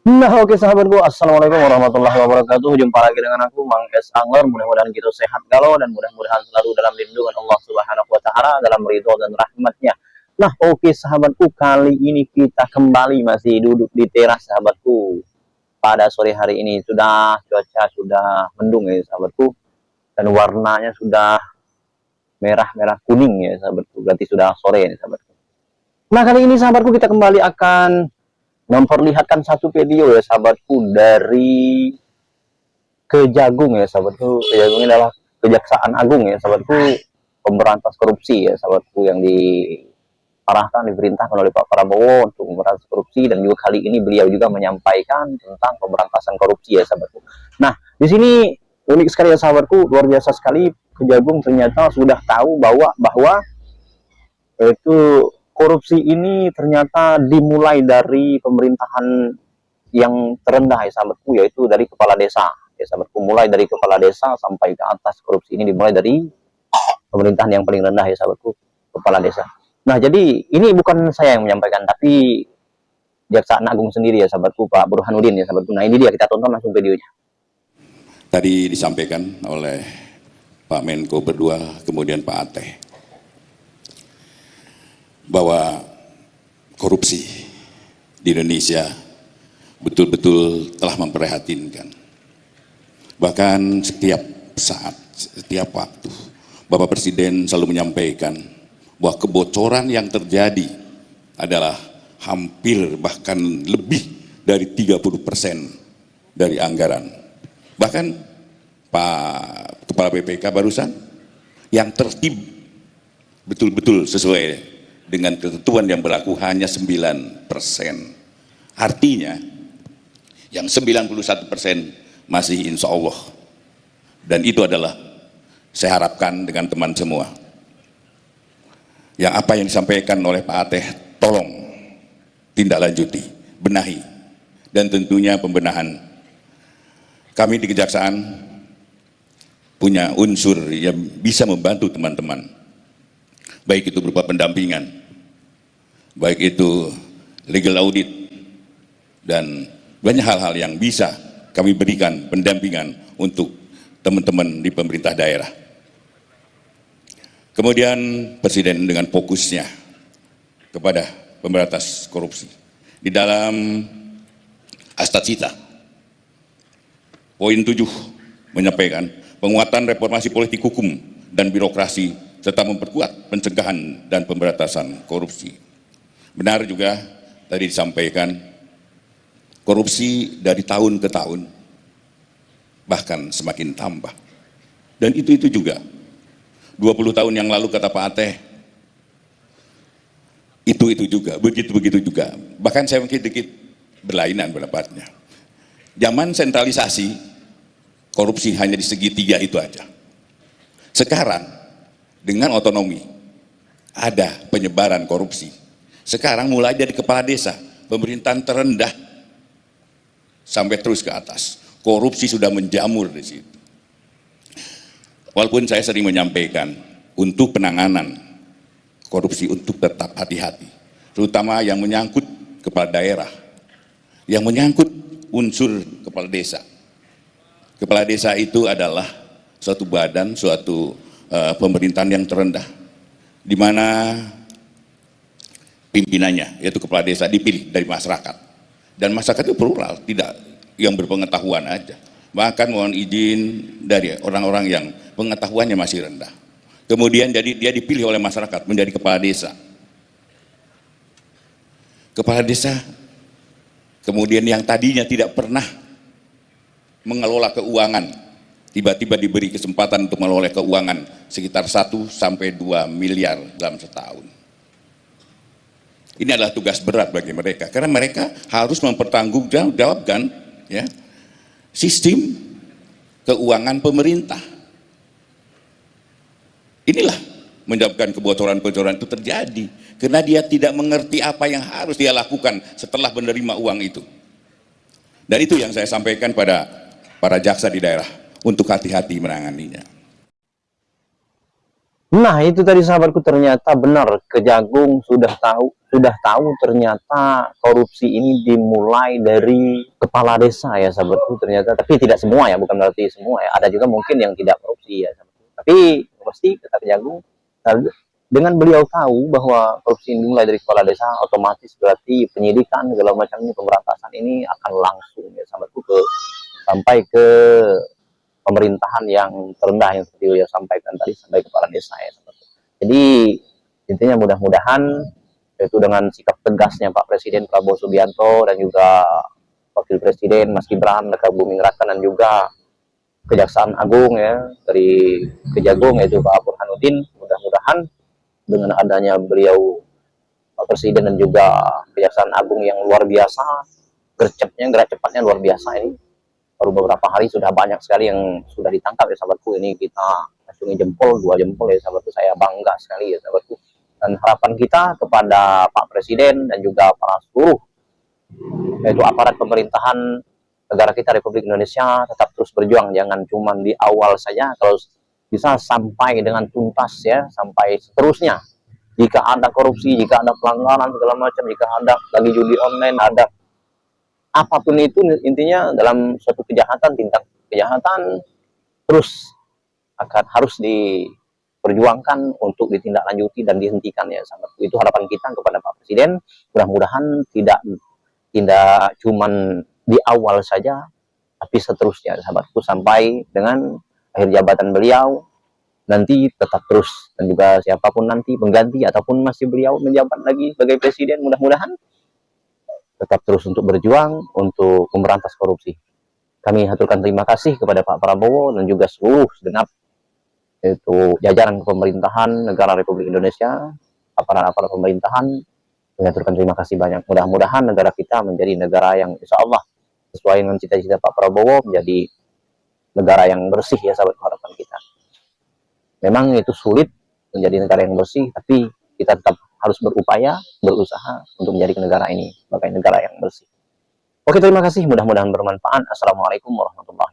Nah, oke sahabatku, assalamualaikum warahmatullahi wabarakatuh. Jumpa lagi dengan aku, Mang Es Angler. Mudah-mudahan kita sehat galau dan mudah-mudahan selalu dalam lindungan Allah Subhanahu Wa Taala, dalam ridho dan rahmatnya. Nah, oke sahabatku, kali ini kita kembali masih duduk di teras sahabatku. Pada sore hari ini cuaca sudah mendung ya sahabatku, dan warnanya sudah merah-merah kuning ya sahabatku. Berarti sudah sore ya sahabatku. Nah, kali ini sahabatku kita kembali akan memperlihatkan satu video ya sahabatku dari Kejagung ya sahabatku. Kejagung ini adalah Kejaksaan Agung ya sahabatku, pemberantas korupsi ya sahabatku, yang diarahkan, diperintahkan oleh Pak Prabowo untuk memberantas korupsi, dan juga kali ini beliau juga menyampaikan tentang pemberantasan korupsi ya sahabatku. Nah, di sini unik sekali ya sahabatku, luar biasa sekali. Kejagung ternyata sudah tahu bahwa itu korupsi ini ternyata dimulai dari pemerintahan yang terendah ya sahabatku, yaitu dari kepala desa ya sahabatku. Mulai dari kepala desa sampai ke atas, korupsi ini dimulai dari pemerintahan yang paling rendah ya sahabatku, kepala desa. Nah, jadi ini bukan saya yang menyampaikan, tapi Kejaksaan Agung sendiri ya sahabatku, Pak Burhanuddin ya sahabatku. Nah, ini dia, kita tonton langsung videonya. Tadi disampaikan oleh Pak Menko berdua, kemudian Pak Ateh, bahwa korupsi di Indonesia betul-betul telah memprihatinkan. Bahkan setiap saat, setiap waktu, Bapak Presiden selalu menyampaikan bahwa kebocoran yang terjadi adalah hampir bahkan lebih dari 30% dari anggaran. Bahkan Pak Kepala BPK barusan yang tertib betul-betul sesuai dengan ketentuan yang berlaku hanya 9%. Artinya yang 91% masih insya Allah. Dan itu adalah saya harapkan dengan teman semua, yang apa yang disampaikan oleh Pak Ateh tolong tindak lanjuti, benahi, dan tentunya pembenahan. Kami di Kejaksaan punya unsur yang bisa membantu teman-teman, baik itu berupa pendampingan, baik itu legal audit, dan banyak hal-hal yang bisa kami berikan pendampingan untuk teman-teman di pemerintah daerah. Kemudian Presiden dengan fokusnya kepada pemberantas korupsi di dalam Astagfirullah, poin 7 menyampaikan penguatan reformasi politik hukum dan birokrasi serta memperkuat pencegahan dan pemberantasan korupsi. Benar juga tadi disampaikan, korupsi dari tahun ke tahun bahkan semakin tambah. Dan itu juga 20 tahun yang lalu kata Pak Ateh, itu juga, begitu juga. Bahkan saya mungkin sedikit berlainan pendapatnya. Zaman sentralisasi, korupsi hanya di segitiga itu aja. Sekarang dengan otonomi ada penyebaran korupsi. Sekarang mulai dari kepala desa, pemerintahan terendah sampai terus ke atas, korupsi sudah menjamur di situ. Walaupun saya sering menyampaikan untuk penanganan korupsi untuk tetap hati-hati, terutama yang menyangkut kepala daerah, yang menyangkut unsur kepala desa. Kepala desa itu adalah suatu badan, suatu pemerintahan yang terendah, di mana pimpinannya, yaitu kepala desa, dipilih dari masyarakat. Dan masyarakat itu plural, tidak yang berpengetahuan aja. Bahkan mohon izin dari orang-orang yang pengetahuannya masih rendah. Kemudian jadi dia dipilih oleh masyarakat menjadi kepala desa. Kepala desa kemudian yang tadinya tidak pernah mengelola keuangan, tiba-tiba diberi kesempatan untuk mengelola keuangan sekitar 1 sampai 2 miliar dalam setahun. Ini adalah tugas berat bagi mereka, karena mereka harus mempertanggungjawabkan ya, sistem keuangan pemerintah. Inilah menyebabkan kebocoran-kebocoran itu terjadi, karena dia tidak mengerti apa yang harus dia lakukan setelah menerima uang itu. Dan itu yang saya sampaikan pada para jaksa di daerah, untuk hati-hati menanganinya. Nah, itu tadi sahabatku, ternyata benar, Kejagung sudah tahu ternyata korupsi ini dimulai dari kepala desa ya sahabatku ternyata, tapi tidak semua ya, bukan berarti semua ya. Ada juga mungkin yang tidak korupsi ya sahabatku. Tapi pasti kata Kejagung, dengan beliau tahu bahwa korupsi ini dimulai dari kepala desa, otomatis berarti penyidikan segala macam ini, pemberantasan ini akan langsung ya sahabatku sampai ke pemerintahan yang terendah yang seperti beliau sampaikan tadi, sampai kepala desa ya. Jadi intinya mudah-mudahan itu dengan sikap tegasnya Pak Presiden Prabowo Subianto dan juga Wakil Presiden Mas Gibran Raka Buming Raka dan juga Kejaksaan Agung ya dari Kejagung yaitu Pak Burhanuddin, mudah-mudahan dengan adanya beliau Pak Presiden dan juga Kejaksaan Agung yang luar biasa, gerak cepatnya luar biasa ini. Baru beberapa hari sudah banyak sekali yang sudah ditangkap ya sahabatku. Ini kita acungi jempol, 2 jempol ya sahabatku, saya bangga sekali ya sahabatku. Dan harapan kita kepada Pak Presiden dan juga para seluruh yaitu aparat pemerintahan negara kita Republik Indonesia tetap terus berjuang, jangan cuma di awal saja, kalau bisa sampai dengan tuntas ya, sampai seterusnya. Jika ada korupsi, jika ada pelanggaran segala macam, jika ada lagi judi online, ada apapun itu, intinya dalam suatu kejahatan, tindak kejahatan terus harus diperjuangkan untuk ditindaklanjuti dan dihentikan ya sahabat. Itu harapan kita kepada Pak Presiden, mudah-mudahan tidak cuman di awal saja, tapi seterusnya sahabatku, sampai dengan akhir jabatan beliau nanti tetap terus, dan juga siapapun nanti pengganti ataupun masih beliau menjabat lagi sebagai presiden, mudah-mudahan tetap terus untuk berjuang untuk memberantas korupsi. Kami haturkan terima kasih kepada Pak Prabowo dan juga seluruh segenap itu jajaran pemerintahan negara Republik Indonesia, aparat-aparat pemerintahan. Kami haturkan terima kasih banyak. Mudah-mudahan negara kita menjadi negara yang insya Allah sesuai dengan cita-cita Pak Prabowo, menjadi negara yang bersih ya sahabat, harapan kita. Memang itu sulit menjadi negara yang bersih, tapi kita tetap harus berupaya, berusaha untuk menjadi negara ini sebagai negara yang bersih. Oke, terima kasih. Mudah-mudahan bermanfaat. Assalamualaikum warahmatullahi wabarakatuh.